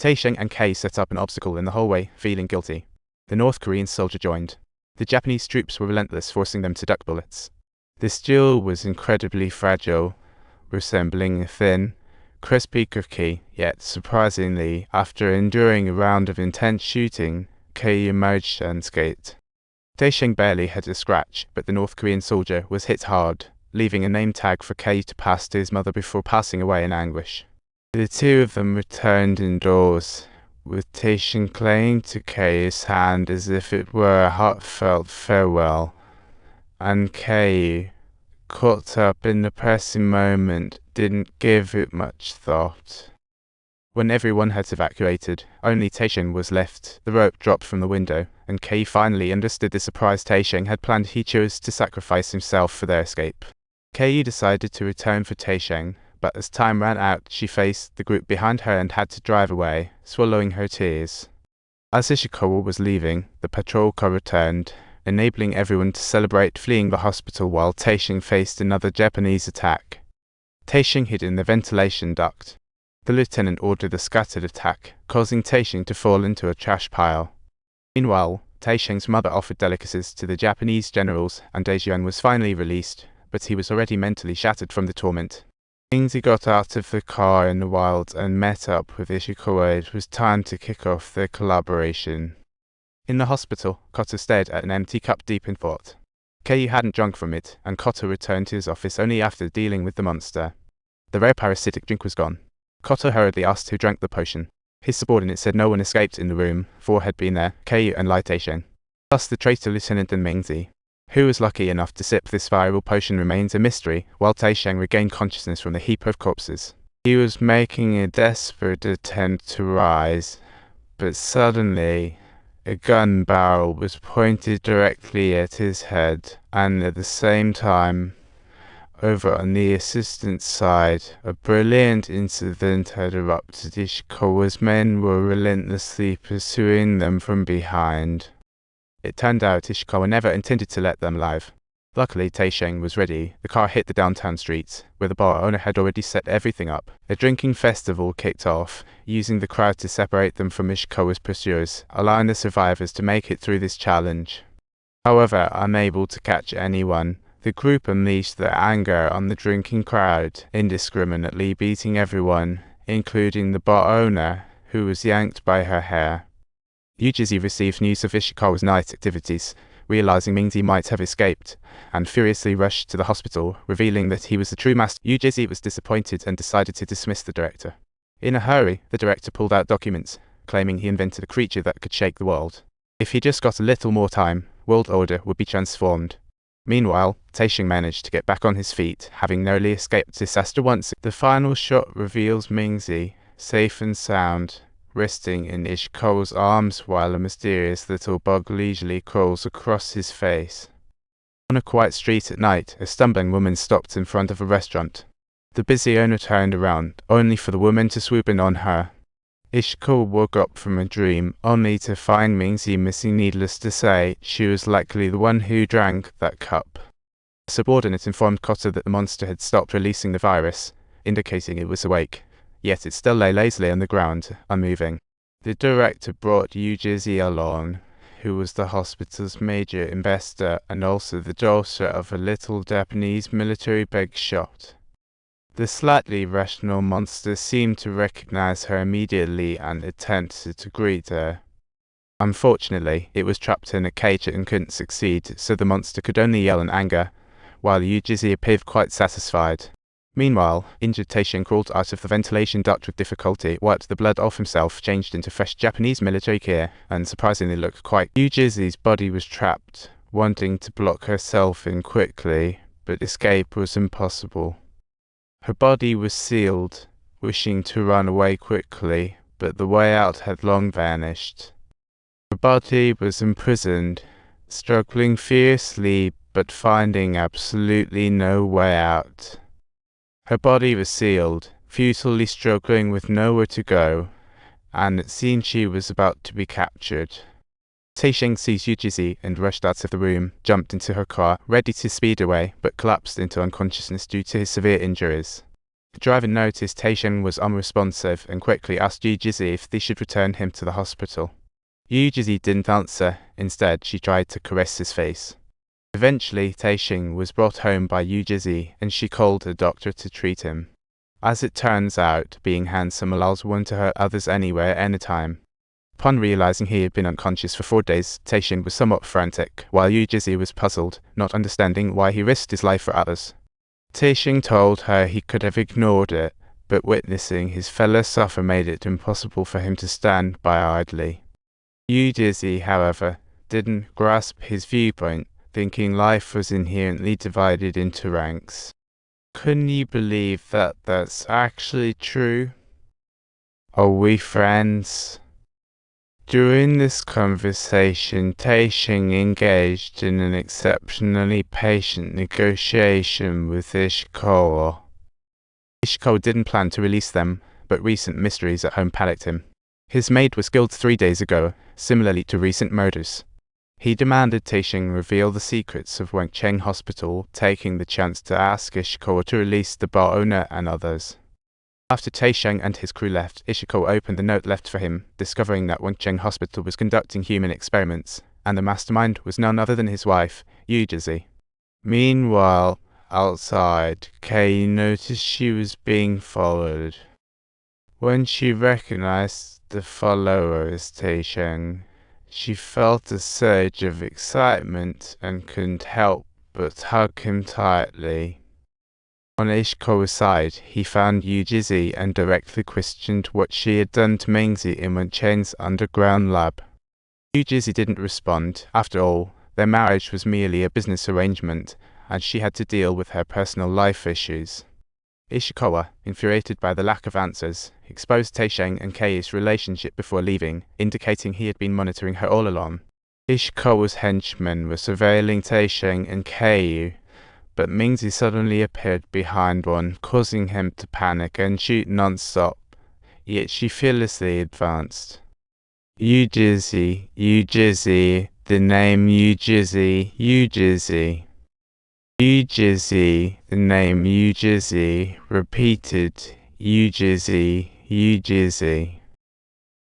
Taisheng and Kei set up an obstacle in the hallway, feeling guilty. The North Korean soldier joined. The Japanese troops were relentless, forcing them to duck bullets. The steel was incredibly fragile, resembling a thin, crispy cookie, yet surprisingly, after enduring a round of intense shooting, Caiyu emerged unscathed. Taisheng barely had a scratch, but the North Korean soldier was hit hard, leaving a name tag for Caiyu to pass to his mother before passing away in anguish. The two of them returned indoors, with Taisheng clinging to Caiyu's hand as if it were a heartfelt farewell, and Caiyu, caught up in the pressing moment, didn't give it much thought. When everyone had evacuated, only Taisheng was left. The rope dropped from the window, and Caiyu finally understood the surprise Taisheng had planned. He chose to sacrifice himself for their escape. Caiyu decided to return for Taisheng, but as time ran out, she faced the group behind her and had to drive away, swallowing her tears. As Ishikawa was leaving, the patrol car returned, enabling everyone to celebrate fleeing the hospital while Taisheng faced another Japanese attack. Taisheng hid in the ventilation duct. The lieutenant ordered a scattered attack, causing Taisheng to fall into a trash pile. Meanwhile, Taisheng's mother offered delicacies to the Japanese generals, and Daejeon was finally released, but he was already mentally shattered from the torment. Mingzi got out of the car in the wild and met up with Ishikawa. It was time to kick off their collaboration. In the hospital, Koto stared at an empty cup deep in thought. Caiyu hadn't drunk from it, and Koto returned to his office only after dealing with the monster. The rare parasitic drink was gone. Koto hurriedly asked who drank the potion. His subordinate said no one escaped in the room. 4 had been there, Caiyu and Lai Taisheng, plus the traitor Lieutenant and Mingzi. Who was lucky enough to sip this viral potion remains a mystery, while Taisheng regained consciousness from the heap of corpses. He was making a desperate attempt to rise, but suddenly a gun barrel was pointed directly at his head, and at the same time, over on the assistant's side, a brilliant incident had erupted. Ishikawa's men were relentlessly pursuing them from behind. It turned out Ishikawa never intended to let them live. Luckily, Taisheng was ready. The car hit the downtown streets, where the bar owner had already set everything up. A drinking festival kicked off, using the crowd to separate them from Ishikawa's pursuers, allowing the survivors to make it through this challenge. However, unable to catch anyone, the group unleashed their anger on the drinking crowd, indiscriminately beating everyone, including the bar owner, who was yanked by her hair. Yujizi received news of Ishikawa's night activities, realizing Mingzi might have escaped, and furiously rushed to the hospital, revealing that he was the true master. Yujizi was disappointed and decided to dismiss the director. In a hurry, the director pulled out documents, claiming he invented a creature that could shake the world. If he just got a little more time, world order would be transformed. Meanwhile, Taisheng managed to get back on his feet, having narrowly escaped disaster once. The final shot reveals Mingzi, safe and sound, resting in Ishikawa's arms while a mysterious little bug leisurely crawls across his face. On a quiet street at night, a stumbling woman stopped in front of a restaurant. The busy owner turned around, only for the woman to swoop in on her. Ishikawa woke up from a dream, only to find Mingzi missing. Needless to say, she was likely the one who drank that cup. A subordinate informed Koto that the monster had stopped releasing the virus, indicating it was awake. Yet it still lay lazily on the ground, unmoving. The director brought Yujizi along, who was the hospital's major investor and also the daughter of a little Japanese military big shot. The slightly rational monster seemed to recognize her immediately and attempted to greet her. Unfortunately, it was trapped in a cage and couldn't succeed, so the monster could only yell in anger, while Yujizi appeared quite satisfied. Meanwhile, injured Taisheng crawled out of the ventilation duct with difficulty, wiped the blood off himself, changed into fresh Japanese military gear, and surprisingly looked quite. Yujizi's body was trapped, wanting to block herself in quickly, but escape was impossible. Her body was sealed, wishing to run away quickly, but the way out had long vanished. Her body was imprisoned, struggling fiercely but finding absolutely no way out. Her body was sealed, futilely struggling with nowhere to go, and it seemed she was about to be captured. Taisheng seized Yujizi and rushed out of the room, jumped into her car, ready to speed away, but collapsed into unconsciousness due to his severe injuries. The driver noticed Taisheng was unresponsive and quickly asked Yu Jizi if they should return him to the hospital. Yu Jizi didn't answer. Instead, she tried to caress his face. Eventually, Taisheng was brought home by Yu Jizi, and she called a doctor to treat him. As it turns out, being handsome allows one to hurt others anywhere, anytime. Upon realizing he had been unconscious for 4 days, Taisheng was somewhat frantic, while Yu Jizi was puzzled, not understanding why he risked his life for others. Taisheng told her he could have ignored it, but witnessing his fellow suffer made it impossible for him to stand by idly. Yu Jizi, however, didn't grasp his viewpoint, thinking life was inherently divided into ranks. Couldn't you believe that that's actually true? Are we friends? During this conversation, Taisheng engaged in an exceptionally patient negotiation with Ishikawa. Ishikawa didn't plan to release them, but recent mysteries at home panicked him. His maid was killed 3 days ago, similarly to recent murders. He demanded Taisheng reveal the secrets of Wencheng Hospital, taking the chance to ask Ishikawa to release the bar owner and others. After Taisheng and his crew left, Ishikawa opened the note left for him, discovering that Wencheng Hospital was conducting human experiments, and the mastermind was none other than his wife, Yu Jizi. Meanwhile, outside, Caiyu noticed she was being followed. When she recognized the follower as Taisheng, she felt a surge of excitement and couldn't help but hug him tightly. On Ishikawa's side, he found Yu Jizi and directly questioned what she had done to Mingzi in Wencheng's underground lab. Yu Jizi didn't respond. After all, their marriage was merely a business arrangement, and she had to deal with her personal life issues. Ishikawa, infuriated by the lack of answers, exposed Taisheng and Caiyu's relationship before leaving, indicating he had been monitoring her all along. Ishikawa's henchmen were surveilling Taisheng and Caiyu, but Mingzi suddenly appeared behind one, causing him to panic and shoot non-stop, yet she fearlessly advanced. Yu Jizi, the name Yu Jizi, Yu Jizi. Yu Jizi, the name Yu Jizi, repeated Yu Jizi, Yu Jizi.